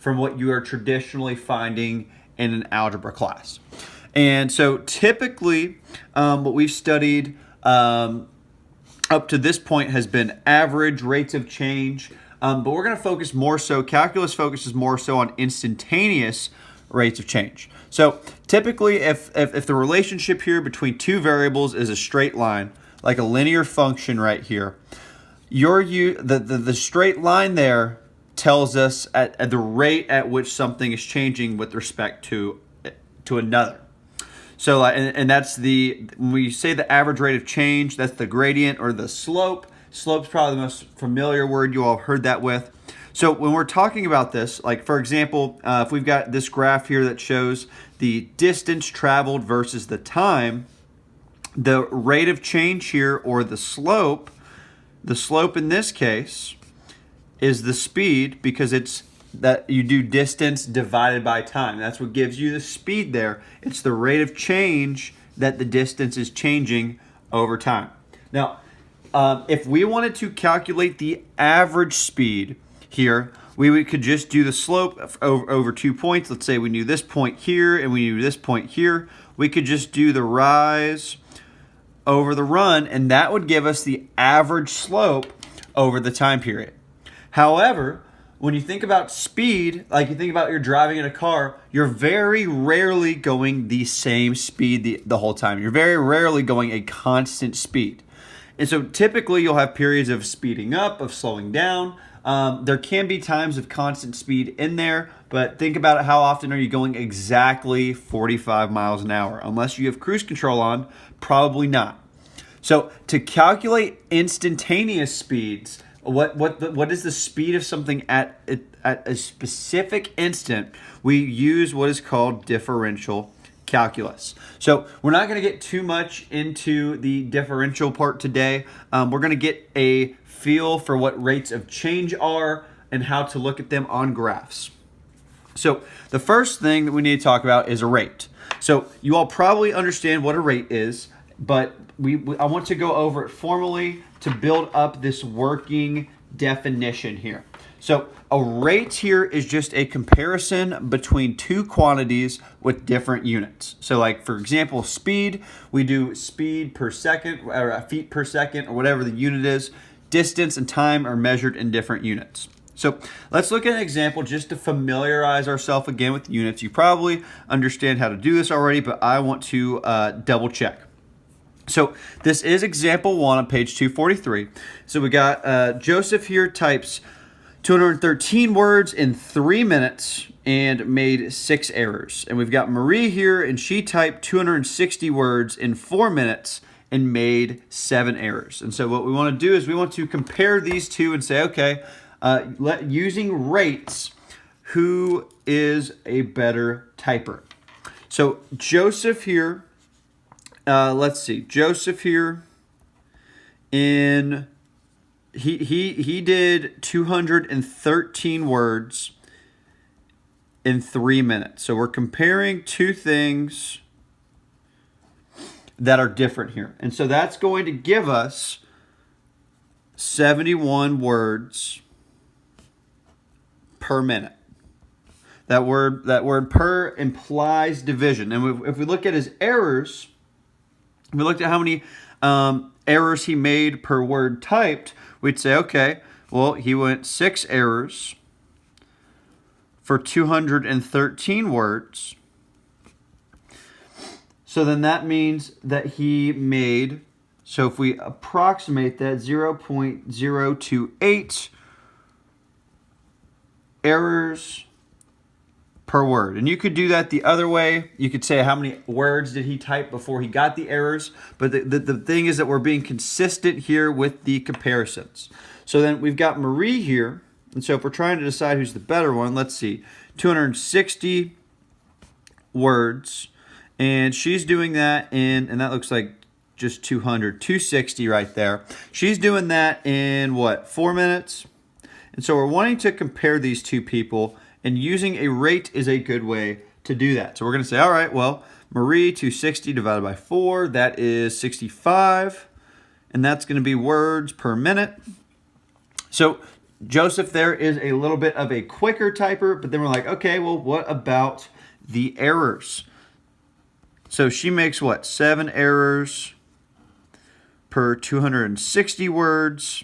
from what you are traditionally finding in an algebra class. And so typically what we've studied up to this point has been average rates of change, but we're going to focus more so, calculus focuses more so on instantaneous rates of change. So typically if the relationship here between two variables is a straight line, like a linear function right here, the straight line there tells us at the rate at which something is changing with respect to another. So and that's when we say the average rate of change, that's the gradient or the slope. Slope's probably the most familiar word you all have heard that with. So when we're talking about this, like for example, if we've got this graph here that shows the distance traveled versus the time, the rate of change here, or the slope in this case is the speed, because it's that you do distance divided by time. That's what gives you the speed there. It's the rate of change that the distance is changing over time. Now, if we wanted to calculate the average speed here, we could just do the slope over 2 points. Let's say we knew this point here and we knew this point here. We could just do the rise over the run, and that would give us the average slope over the time period. However, when you think about speed, like you think about you're driving in a car, you're very rarely going the same speed the whole time. You're very rarely going a constant speed. And so typically you'll have periods of speeding up, of slowing down. There can be times of constant speed in there, but think about it. How often are you going exactly 45 miles an hour? Unless you have cruise control on, probably not. So to calculate instantaneous speeds, what is the speed of something at a specific instant, we use what is called differential calculus. So we're not going to get too much into the differential part today. We're going to get a feel for what rates of change are and how to look at them on graphs. So the first thing that we need to talk about is a rate. So you all probably understand what a rate is, but I want to go over it formally to build up this working definition here. So a rate here is just a comparison between two quantities with different units. So like for example, speed, we do speed per second or feet per second or whatever the unit is. Distance and time are measured in different units. So let's look at an example just to familiarize ourselves again with units. You probably understand how to do this already, but I want to double check. So this is example 1 on page 243. So we got Joseph here types 213 words in 3 minutes and made 6 errors. And we've got Marie here, and she typed 260 words in 4 minutes and made 7 errors. And so what we want to do is we want to compare these two and say, okay, using rates, who is a better typer? So Joseph here, let's see. Joseph here, he did 213 words in 3 minutes. So we're comparing two things that are different here. And so that's going to give us 71 words per minute. That word per implies division. And if we look at his errors, we looked at how many errors he made per word typed, we'd say, okay, well, he went 6 errors for 213 words. So then that means that he made, so if we approximate that, 0.028 errors per word. And you could do that the other way. You could say how many words did he type before he got the errors. But the thing is that we're being consistent here with the comparisons. So then we've got Marie here. And so if we're trying to decide who's the better one, let's see. 260 words. And she's doing that and that looks like just 260 right there. She's doing that in what, 4 minutes? And so we're wanting to compare these two people, and using a rate is a good way to do that. So we're going to say, all right, well, Marie, 260 divided by 4, that is 65. And that's going to be words per minute. So Joseph there is a little bit of a quicker typer, but then we're like, okay, well, what about the errors? So she makes what? 7 errors per 260 words.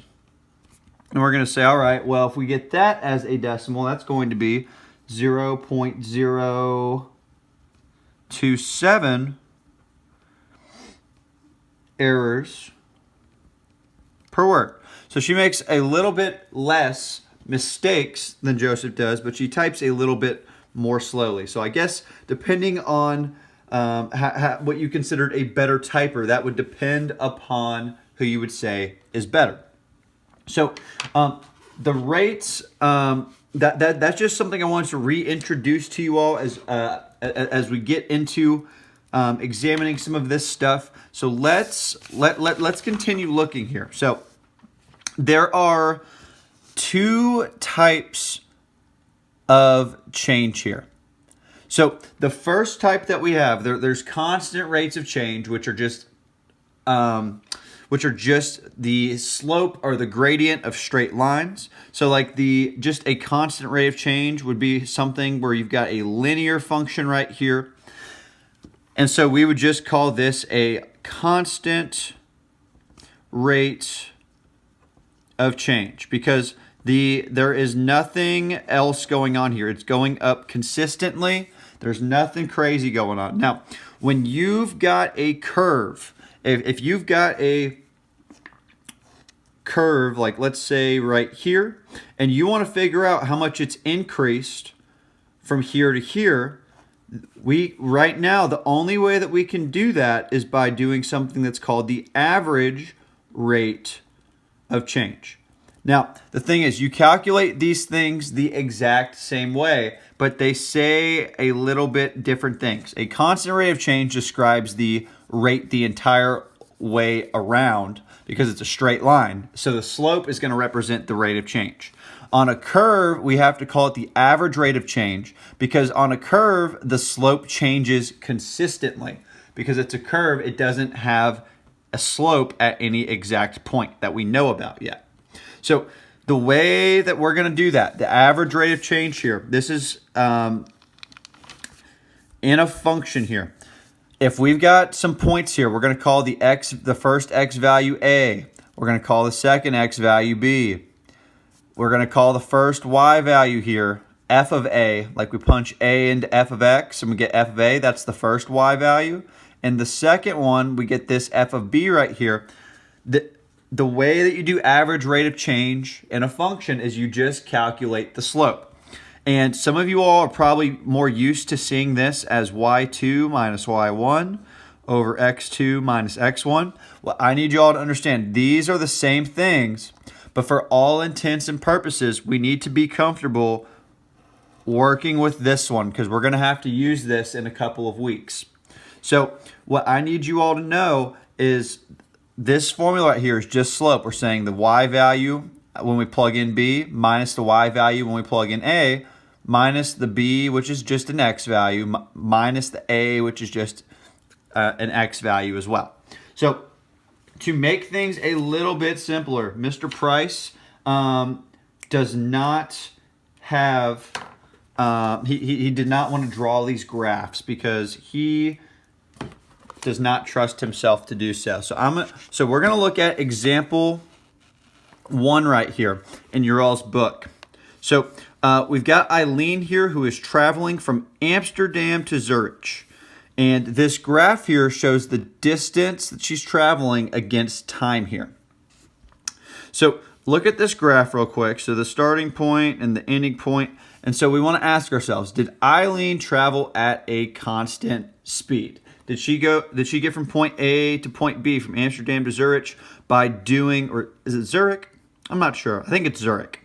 And we're going to say, all right, well, if we get that as a decimal, that's going to be 0.027 errors per word. So she makes a little bit less mistakes than Joseph does, but she types a little bit more slowly. So I guess depending on what you considered a better typer, that would depend upon who you would say is better. So the rates, that's just something I wanted to reintroduce to you all as we get into examining some of this stuff. So let's continue looking here. So there are 2 types of change here. So the first type that we have, there's constant rates of change, which are just the slope or the gradient of straight lines. So like just a constant rate of change would be something where you've got a linear function right here. And so we would just call this a constant rate of change because there is nothing else going on here. It's going up consistently. There's nothing crazy going on. Now, when you've got a curve, if you've got a curve, like let's say right here, and you want to figure out how much it's increased from here to here, right now, the only way that we can do that is by doing something that's called the average rate of change. Now, the thing is, you calculate these things the exact same way, but they say a little bit different things. A constant rate of change describes the rate the entire way around because it's a straight line. So the slope is going to represent the rate of change. On a curve, we have to call it the average rate of change because on a curve, the slope changes consistently. Because it's a curve, it doesn't have a slope at any exact point that we know about yet. So the way that we're going to do that, the average rate of change here, this is in a function here. If we've got some points here, we're going to call the first x value A. We're going to call the second x value B. We're going to call the first y value here f of A, like we punch A into f of x and we get f of A. That's the first y value. And the second one, we get this f of B right here. The way that you do average rate of change in a function is you just calculate the slope. And some of you all are probably more used to seeing this as y2 minus y1 over x2 minus x1. Well, I need you all to understand these are the same things, but for all intents and purposes, we need to be comfortable working with this one because we're going to have to use this in a couple of weeks. So what I need you all to know is this formula right here is just slope. We're saying the y value when we plug in B minus the y value when we plug in A minus the B, which is just an x value, minus the A, which is just an x value as well. So to make things a little bit simpler, Mr. Price does not have, he did not want to draw these graphs because he does not trust himself to do so. So we're going to look at example 1 right here in your all's book. So we've got Eileen here who is traveling from Amsterdam to Zurich. And this graph here shows the distance that she's traveling against time here. So look at this graph real quick. So the starting point and the ending point. And so we want to ask ourselves, did Eileen travel at a constant speed? Did she get from point A to point B, from Amsterdam to Zurich by doing, or is it Zurich? I'm not sure. I think it's Zurich.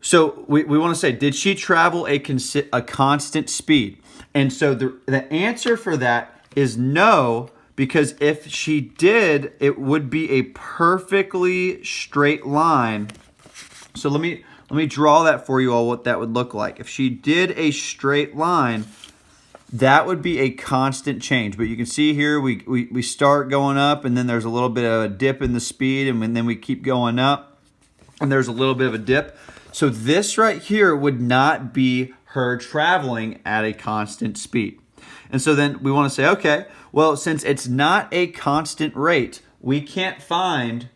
So we want to say, did she travel a constant speed? And so the answer for that is no, because if she did, it would be a perfectly straight line. So let me draw that for you all, what that would look like. If she did a straight line, that would be a constant change. But you can see here we start going up and then there's a little bit of a dip in the speed and then we keep going up. and there's a little bit of a dip. So this right here would not be her traveling at a constant speed. And so then we want to say, okay, well, since it's not a constant rate, we can't find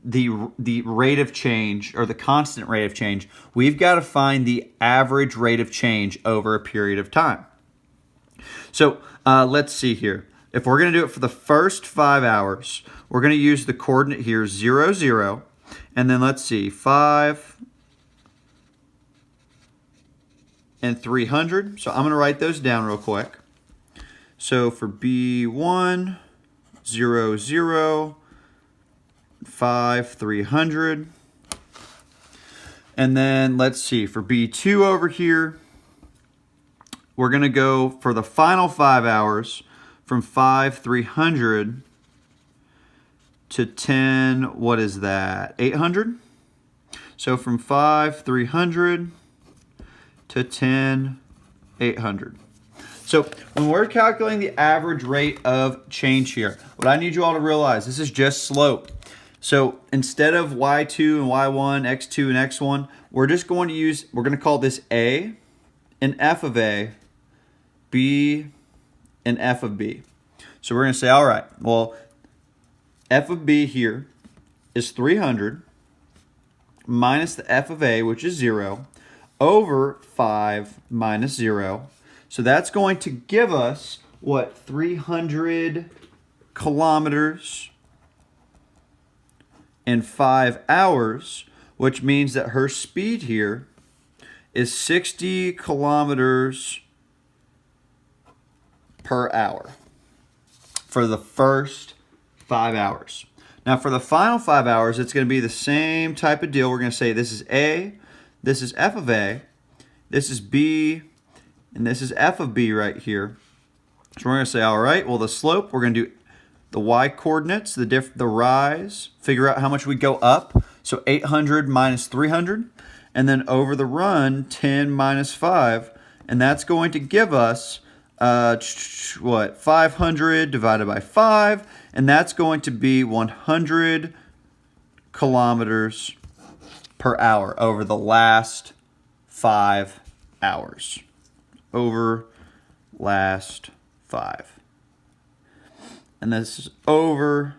the rate of change or the constant rate of change. We've got to find the average rate of change over a period of time. So let's see here. If we're going to do it for the first 5 hours, we're going to use the coordinate here 0, 0. And then let's see, 5 and 300. So I'm going to write those down real quick. So for B1, 0, 0, 5, 300. And then let's see, for B2 over here, we're going to go for the final 5 hours from 5, 300 to 10, what is that, 800? So from 5, 300 to 10, 800. So when we're calculating the average rate of change here, what I need you all to realize, this is just slope. So instead of y2 and y1, x2 and x1, we're just going to use, we're going to call this A and f of A, B and f of B. So we're going to say, all right, well, f of B here is 300 minus the f of A, which is 0, over 5 minus 0. So that's going to give us, what, 300 kilometers in 5 hours, which means that her speed here is 60 kilometers per hour for the first 5 hours. Now for the final 5 hours, it's going to be the same type of deal. We're going to say this is A, this is f of A, this is B, and this is f of B right here. So we're going to say, all right, well, the slope, we're going to do the y coordinates, the rise, figure out how much we go up. So 800 minus 300, and then over the run, 10 minus 5, and that's going to give us, 500 divided by 5, and that's going to be 100 kilometers per hour over the last 5 hours. Over last 5. And this is over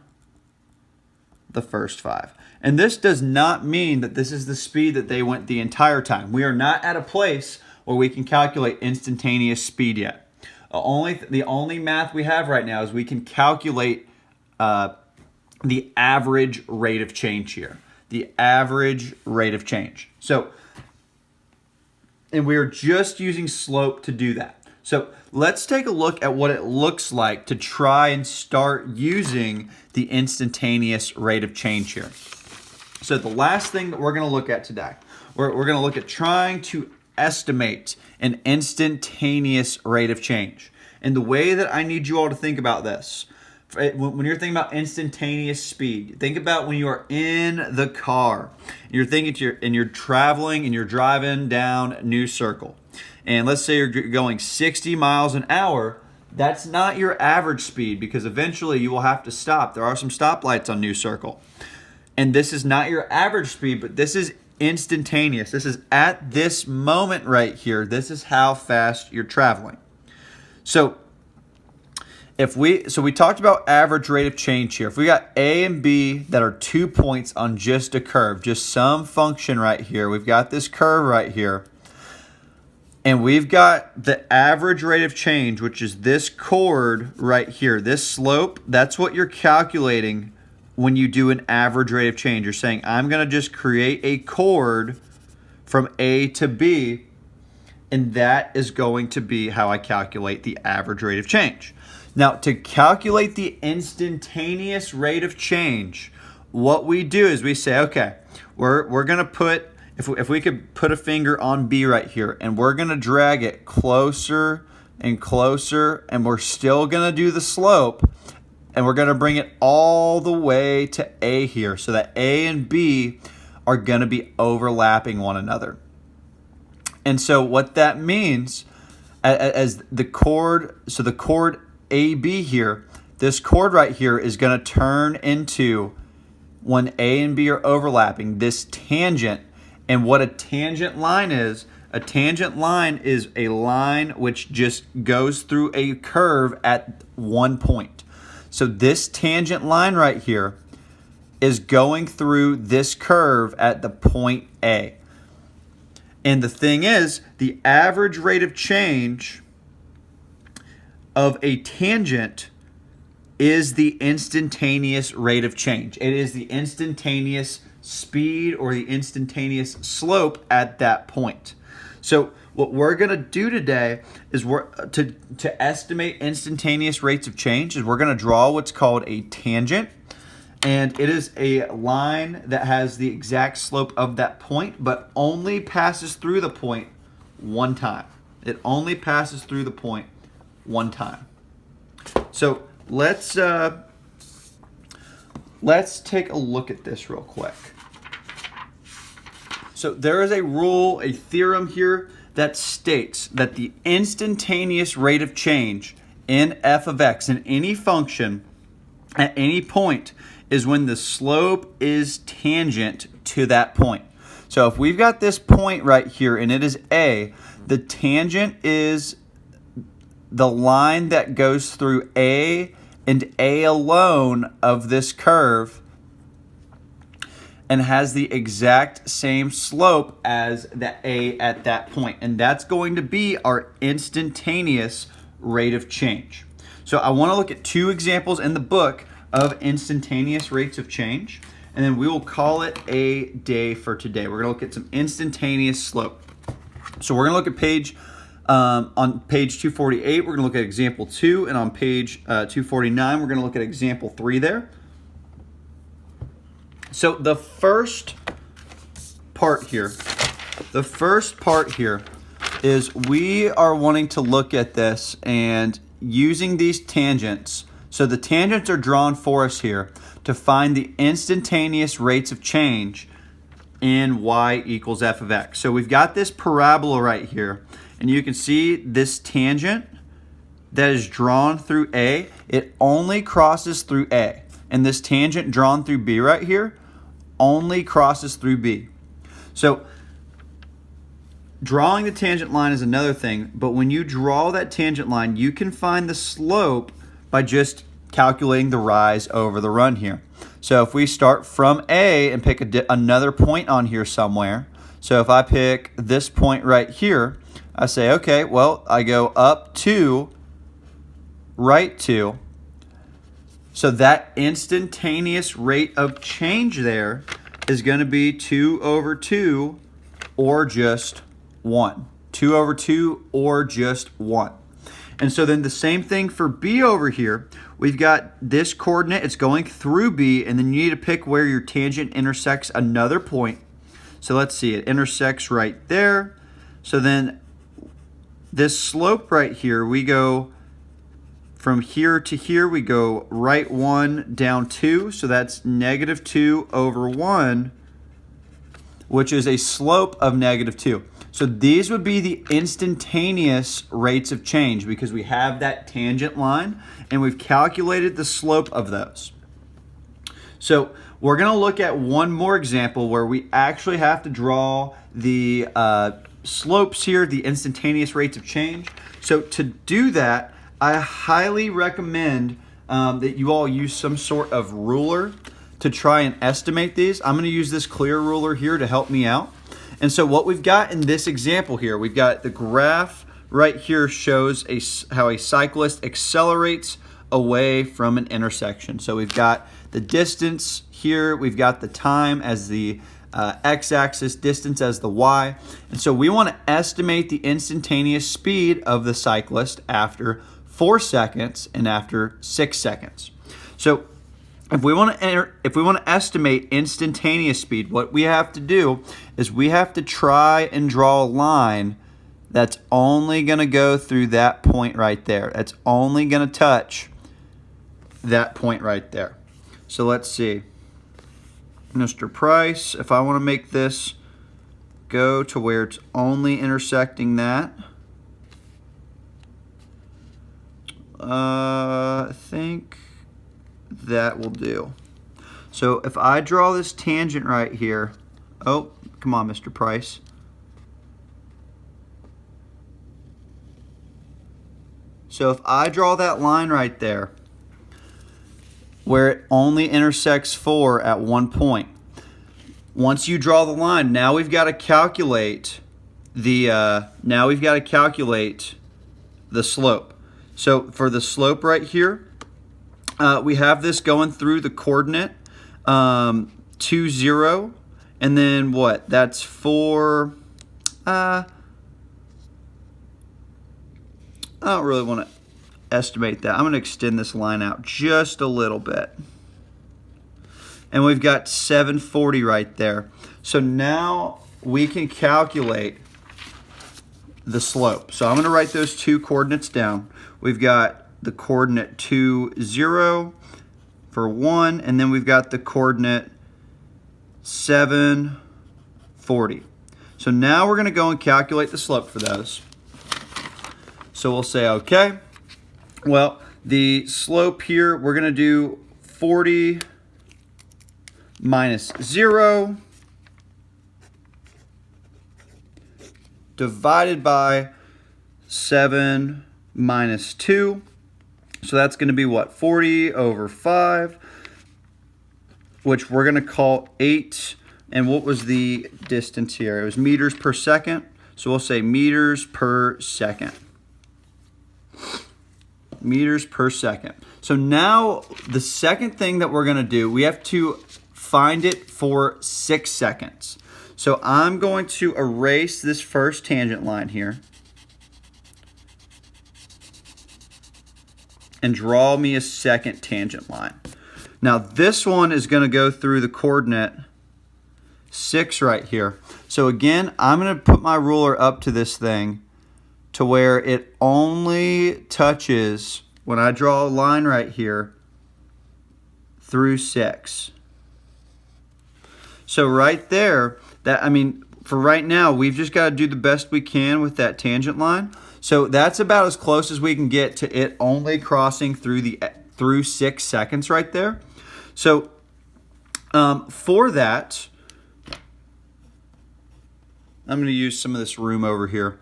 the first 5. And this does not mean that this is the speed that they went the entire time. We are not at a place where we can calculate instantaneous speed yet. The only math we have right now is we can calculate the average rate of change here. The average rate of change. So, and we're just using slope to do that. So let's take a look at what it looks like to try and start using the instantaneous rate of change here. So the last thing that we're going to look at today, we're going to look at trying to estimate an instantaneous rate of change. And the way that I need you all to think about this, when you're thinking about instantaneous speed, think about when you are in the car. You're thinking and you're traveling and you're driving down New Circle. And let's say you're going 60 miles an hour. That's not your average speed because eventually you will have to stop. There are some stoplights on New Circle. And this is not your average speed, but this is instantaneous. This is at this moment right here. This is how fast you're traveling. So we talked about average rate of change here. If we got A and B that are 2 points on just a curve, just some function right here. We've got this curve right here. And we've got the average rate of change, which is this chord right here. This slope, that's what you're calculating when you do an average rate of change. You're saying, I'm going to just create a chord from A to B, and that is going to be how I calculate the average rate of change. Now, to calculate the instantaneous rate of change, what we do is we say, okay, we're going to put, if we could put a finger on B right here, and we're going to drag it closer and closer, and we're still going to do the slope, and we're going to bring it all the way to A here, so that A and B are going to be overlapping one another. And so what that means, as the chord, so the chord AB here, this chord right here is going to turn into when A and B are overlapping, this tangent, and what a tangent line is a line which just goes through a curve at one point. So this tangent line right here is going through this curve at the point A. And the thing is, the average rate of change of a tangent is the instantaneous rate of change. It is the instantaneous speed or the instantaneous slope at that point. So what we're going to do today is to estimate instantaneous rates of change is we're going to draw what's called a tangent. And it is a line that has the exact slope of that point, but only passes through the point one time. It only passes through the point one time. So let's take a look at this real quick. So there is a rule, a theorem here that states that the instantaneous rate of change in f of x in any function at any point is when the slope is tangent to that point. So if we've got this point right here and it is A, the tangent is the line that goes through A and A alone of this curve and has the exact same slope as the A at that point. And that's going to be our instantaneous rate of change. So I want to look at two examples in the book of instantaneous rates of change, and then we will call it a day for today. We're going to look at some instantaneous slope. So we're going to look at on page 248, we're going to look at example 2, and on page 249, we're going to look at example 3 there. So the first part here is we are wanting to look at this and using these tangents. So the tangents are drawn for us here to find the instantaneous rates of change in y equals f of x. So we've got this parabola right here, and you can see this tangent that is drawn through A, it only crosses through A. And this tangent drawn through B right here only crosses through B. So drawing the tangent line is another thing, but when you draw that tangent line, you can find the slope by just calculating the rise over the run here. So if we start from A and pick another point on here somewhere, so if I pick this point right here, I say, okay, well, I go up 2, right 2. So that instantaneous rate of change there is going to be 2 over 2 or just 1. 2 over 2 or just 1. And so then the same thing for B over here. We've got this coordinate, it's going through B, and then you need to pick where your tangent intersects another point. So let's see, it intersects right there. So then this slope right here, we go from here to here, we go right 1, down 2. So that's negative 2 over 1, which is a slope of negative 2. So these would be the instantaneous rates of change because we have that tangent line and we've calculated the slope of those. So we're going to look at one more example where we actually have to draw the slopes here, the instantaneous rates of change. So to do that, I highly recommend that you all use some sort of ruler to try and estimate these. I'm going to use this clear ruler here to help me out. And so what we've got in this example here, we've got the graph right here shows how a cyclist accelerates away from an intersection. So we've got the distance here, we've got the time as the x-axis, distance as the y. And so we want to estimate the instantaneous speed of the cyclist after 4 seconds and after 6 seconds. So if we want to estimate instantaneous speed, what we have to do is we have to try and draw a line that's only going to go through that point right there. That's only going to touch that point right there. So let's see. Mr. Price, if I want to make this go to where it's only intersecting that, I think that will do. So if I draw this tangent right here, oh, come on, Mr. Price. So if I draw that line right there, where it only intersects 4 at one point, once you draw the line, now we've got to calculate the slope. So for the slope right here, we have this going through the coordinate 2, 0, and then what? That's 4. I don't really want to estimate that. I'm going to extend this line out just a little bit. And we've got 740 right there. So now we can calculate the slope. So I'm going to write those two coordinates down. We've got the coordinate 2, 0 for 1, and then we've got the coordinate 740. So now we're going to go and calculate the slope for those. So we'll say, okay, well, the slope here, we're going to do 40 minus 0 divided by 7 minus 2. So that's going to be what? 40 over 5, which we're going to call 8. And what was the distance here? It was meters per second. So we'll say meters per second. Meters per second. So now the second thing that we're going to do, we have to find it for 6 seconds. So I'm going to erase this first tangent line here and draw me a second tangent line. Now this one is going to go through the coordinate 6 right here. So again, I'm going to put my ruler up to this thing to where it only touches, when I draw a line right here, through 6. So right there, for right now, we've just got to do the best we can with that tangent line. So that's about as close as we can get to it only crossing through 6 seconds right there. So for that, I'm going to use some of this room over here.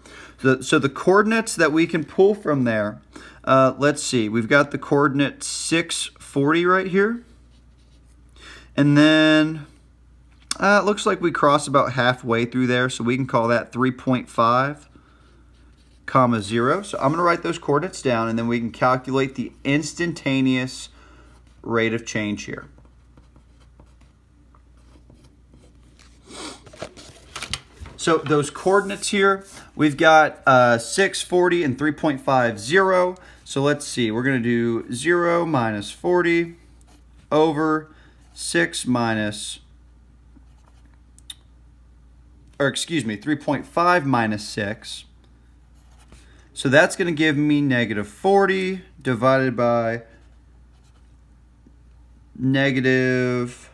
So the coordinates that we can pull from there, let's see. We've got the coordinate 640 right here. And then it looks like we cross about halfway through there, so we can call that 3.5, comma 0. So I'm going to write those coordinates down, and then we can calculate the instantaneous rate of change here. So those coordinates here, we've got 640 and 3.50. So let's see, we're going to do 0 minus 40 over 6 minus, or excuse me, 3.5 minus 6. So that's going to give me negative 40 divided by negative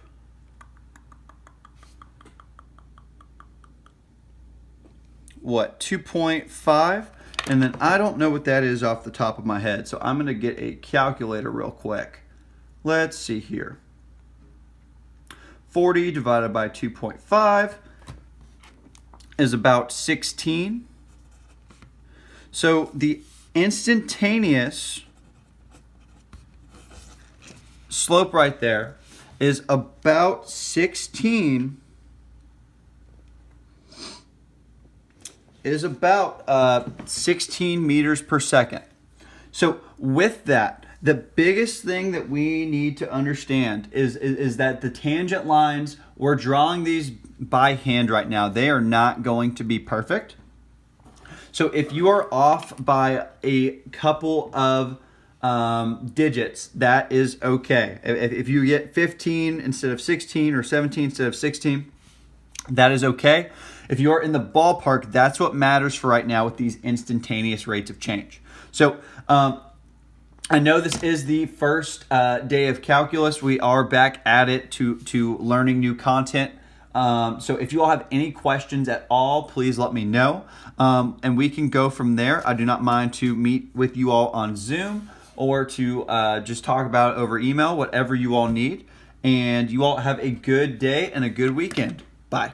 2.5, and then I don't know what that is off the top of my head, so I'm going to get a calculator real quick. Let's see here. 40 divided by 2.5 is about 16. So the instantaneous slope right there is about 16. Is about 16 meters per second. So with that, the biggest thing that we need to understand is that the tangent lines, we're drawing these by hand right now. They are not going to be perfect. So if you are off by a couple of digits, that is okay. If you get 15 instead of 16 or 17 instead of 16, that is okay. If you're in the ballpark, that's what matters for right now with these instantaneous rates of change. So I know this is the first day of calculus. We are back at it to learning new content. So if you all have any questions at all, please let me know. And we can go from there. I do not mind to meet with you all on Zoom or to just talk about it over email, whatever you all need. And you all have a good day and a good weekend. Bye.